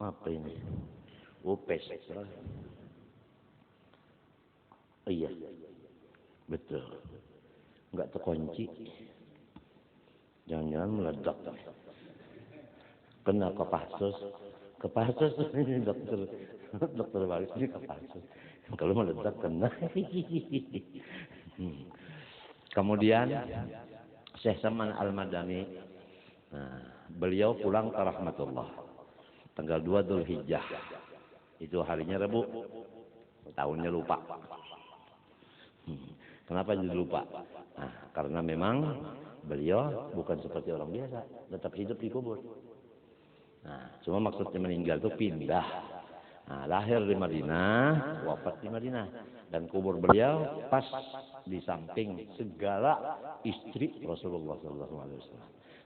Apa ini? Upes. Iya. Betul. Enggak terkunci. Jangan-jangan meledak. Kena Kopassus ini dokter Waris ini Kopassus. Kalau meledak kena. Kemudian Syekh Saman Al-Madani, beliau pulang ke rahmatullah tanggal 2 Dzulhijjah. Itu harinya Rabu. Tahunnya lupa. Kenapa jadi lupa? Karena memang beliau bukan seperti orang biasa, tetap hidup di kubur. Cuma maksudnya meninggal itu pindah. Lahir di Madinah, wafat di Madinah. Dan kubur beliau pas di samping segala istri Rasulullah SAW.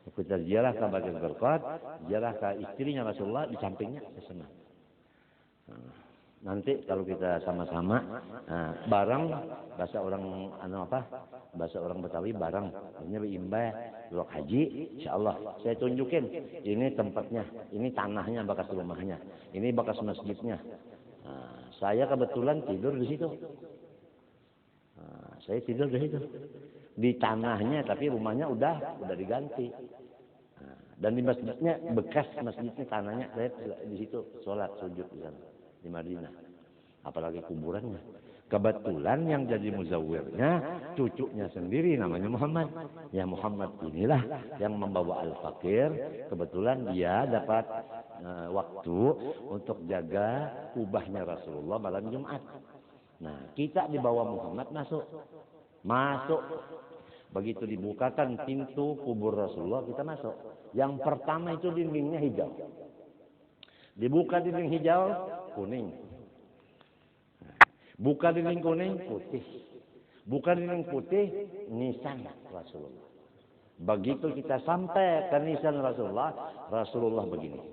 Kita ziarah ke Baqi' Gharqad, ziarah ke istrinya Rasulullah di sampingnya sana. Nanti kalau kita sama-sama bareng, bahasa orang bahasa orang Betawi bareng, artinya berimbah luak haji, insyaallah saya tunjukin ini tempatnya, ini tanahnya bekas rumahnya, ini bekas masjidnya. Saya kebetulan tidur di situ. Saya tidur di situ. Di tanahnya, tapi rumahnya udah diganti. Dan di masjidnya, bekas masjidnya tanahnya, saya di situ sholat sujud di sana. Di Madinah, apalagi kuburannya. Kebetulan yang jadi muzawwirnya cucunya sendiri namanya Muhammad. Ya Muhammad inilah yang membawa Al-Fakir. Kebetulan dia dapat waktu untuk jaga kubahnya Rasulullah malam Jumat. Nah, kita di bawah Muhammad masuk. Begitu dibukakan pintu kubur Rasulullah, kita masuk. Yang pertama itu dindingnya hijau. Dibuka dinding hijau, kuning. Buka dinding kuning, putih. Buka dinding putih, nisan Rasulullah. Begitu kita sampai ke nisan Rasulullah begini.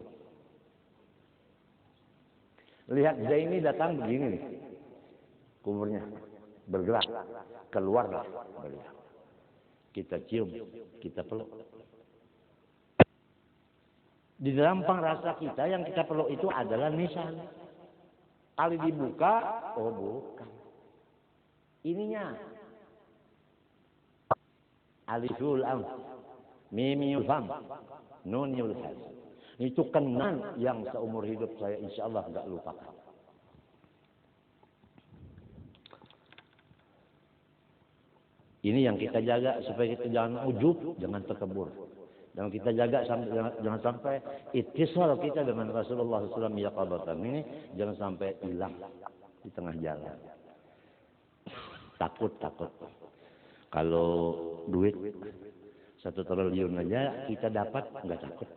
Lihat Zaini datang begini nih. Kuburnya bergerak, keluarlah beliau. Kita cium, kita peluk. Di dalam pengrasa kita yang kita peluk itu adalah nisan. Kali dibuka, oh bukan. Ininya. Aliful am, mimiul fam, nunul hal. Itu kenang yang seumur hidup saya insyaallah enggak lupakan. Ini yang kita jaga supaya kita jangan ujub, jangan terkebur. Dan kita jaga jangan sampai ittisal kita dengan Rasulullah SAW yaqadatan ini jangan sampai hilang di tengah jalan. Takut. Kalau duit 1 triliun aja kita dapat nggak takut.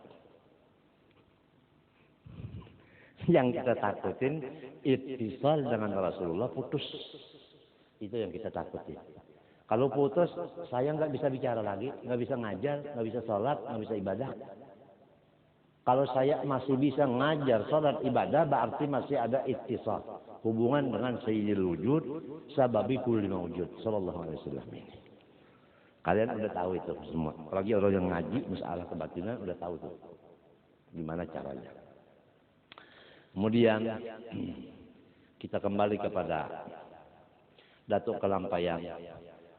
Yang kita takutin ittisal dengan Rasulullah putus. Itu yang kita takutin. Kalau putus, saya nggak bisa bicara lagi, nggak bisa ngajar, nggak bisa sholat, nggak bisa ibadah. Kalau saya masih bisa ngajar, sholat, ibadah, berarti masih ada ittisal. Hubungan dengan Sayyidil Wujud, sababi kulli mawjud, sallallahu alaihi wasallam ini. Kalian udah tahu itu semua. Apalagi orang yang ngaji, masalah kebatinan, udah tahu tuh. Gimana caranya. Kemudian, kita kembali kepada Datuk Kelampayang.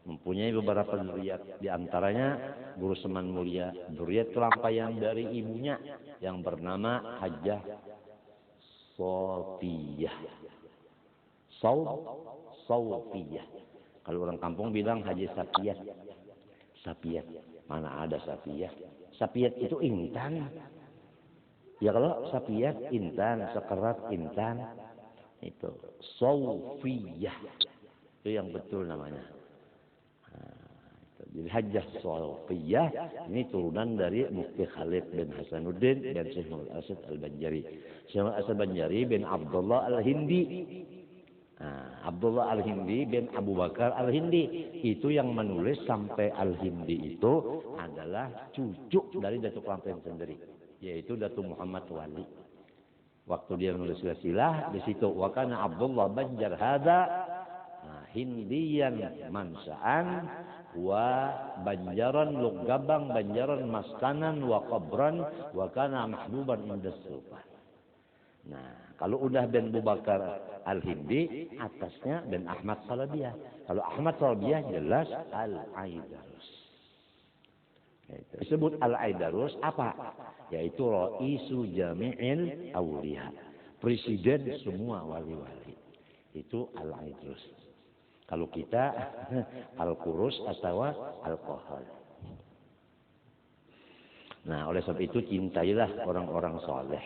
Mempunyai beberapa dzurriyyat, di antaranya Guru Seman Mulia, dzurriyyat Kelampayang dari ibunya yang bernama Hajjah Sofiyah. Sofiyah. Kalau orang kampung bilang Haji Sapiyat. Sapiyat. Mana ada Sapiyat? Sapiyat itu intan. Ya kalau Sapiyat intan, sekerat intan. Itu Sofiyah. Itu yang betul namanya. Jadi Hajjah Sofiyah ini turunan dari Mufti Khalid bin Hasanuddin dan Syekh Muhammad Asad Al-Banjari. Syekh Muhammad Asad Al-Banjari bin Abdullah Al-Hindi. Abdullah Al-Hindi bin Abu Bakar Al-Hindi. Itu yang menulis sampai Al-Hindi itu adalah cucu dari Datuk Kelampayang sendiri. Yaitu Datuk Muhammad Wali. Waktu dia menulis silsilah di situ. Wa kana Abdullah Banjar hada Hindiyan mansa'an wa Banjaran Lugabang Banjaran maskanan wa qabran wa kana mahbuban inda sultan. Nah, kalau udah Ben Abu Bakar Al-Hindi, atasnya Ben Ahmad Salabiyah. Kalau Ahmad Salabiyah jelas Al-Aidarus. Disebut Al-Aidarus apa? Yaitu Raisu Jami'il Awliya. Presiden semua wali-wali. Itu Al-Aidarus. Kalau kita Al-Qurus atau Al-Qahar. Nah, oleh sebab itu cintailah orang-orang soleh.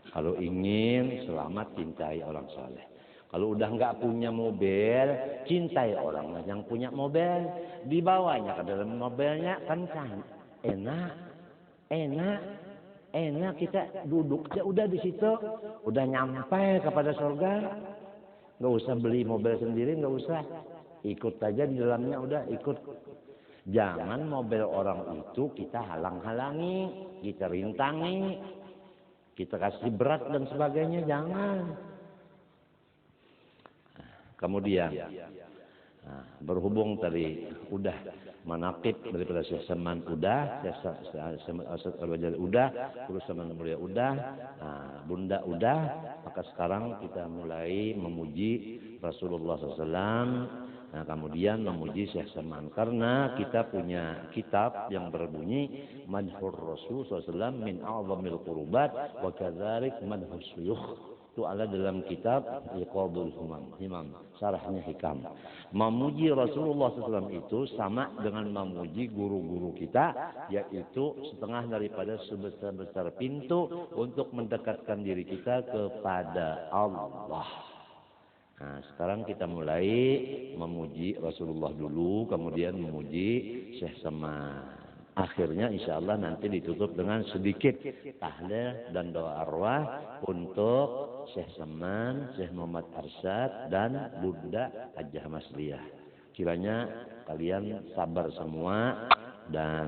Kalau ingin selamat, cintai orang soleh. Kalau udah nggak punya mobil, cintai orang yang punya mobil. Dibawanya ke dalam mobilnya kan enak, enak kita duduk aja udah di situ, udah nyampe kepada surga. Nggak usah beli mobil sendiri, nggak usah. Ikut aja di dalamnya udah ikut. Jangan mobil orang itu kita halang-halangi, kita rintangi, kita kasih berat dan sebagainya, jangan. Kemudian berhubung tadi udah manaqib daripada Syekh Saman udah, Syekh Al-Bajali udah, terus Saman Mulia udah, Bunda udah, maka sekarang kita mulai memuji Rasulullah SAW. Nah, kemudian memuji Syekh Saman karena kita punya kitab yang berbunyi Madhur Rasul SAW min a'zamil qurubat wa kadzalik madhus syuyukh. Itu ada dalam kitab Iqadul Himam, syarahnya Hikam. Memuji Rasulullah SAW itu sama dengan memuji guru-guru kita, yaitu setengah daripada sebesar-besar pintu untuk mendekatkan diri kita kepada Allah. Nah, sekarang kita mulai memuji Rasulullah dulu, kemudian memuji Syekh Saman. Akhirnya insya Allah nanti ditutup dengan sedikit tahlil dan doa arwah untuk Syekh Saman, Syekh Muhammad Arsyad, dan Bunda Hajjah Masliyah. Kiranya kalian sabar semua dan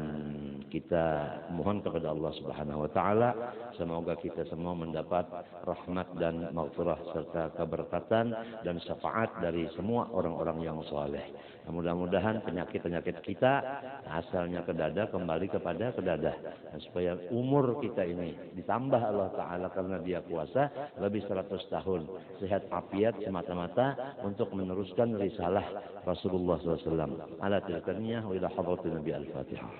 kita mohon kepada Allah Subhanahu wa taala semoga kita semua mendapat rahmat dan maghfirah serta keberkatan dan syafaat dari semua orang-orang yang saleh. Mudah-mudahan penyakit-penyakit kita asalnya ke dada kembali kepada ke dada. Dan supaya umur kita ini ditambah Allah taala karena Dia kuasa lebih 100 tahun sehat afiat semata-mata untuk meneruskan risalah Rasulullah SAW. Ala tilkaniyah wa ila hadratin Nabi Al-Fatihah.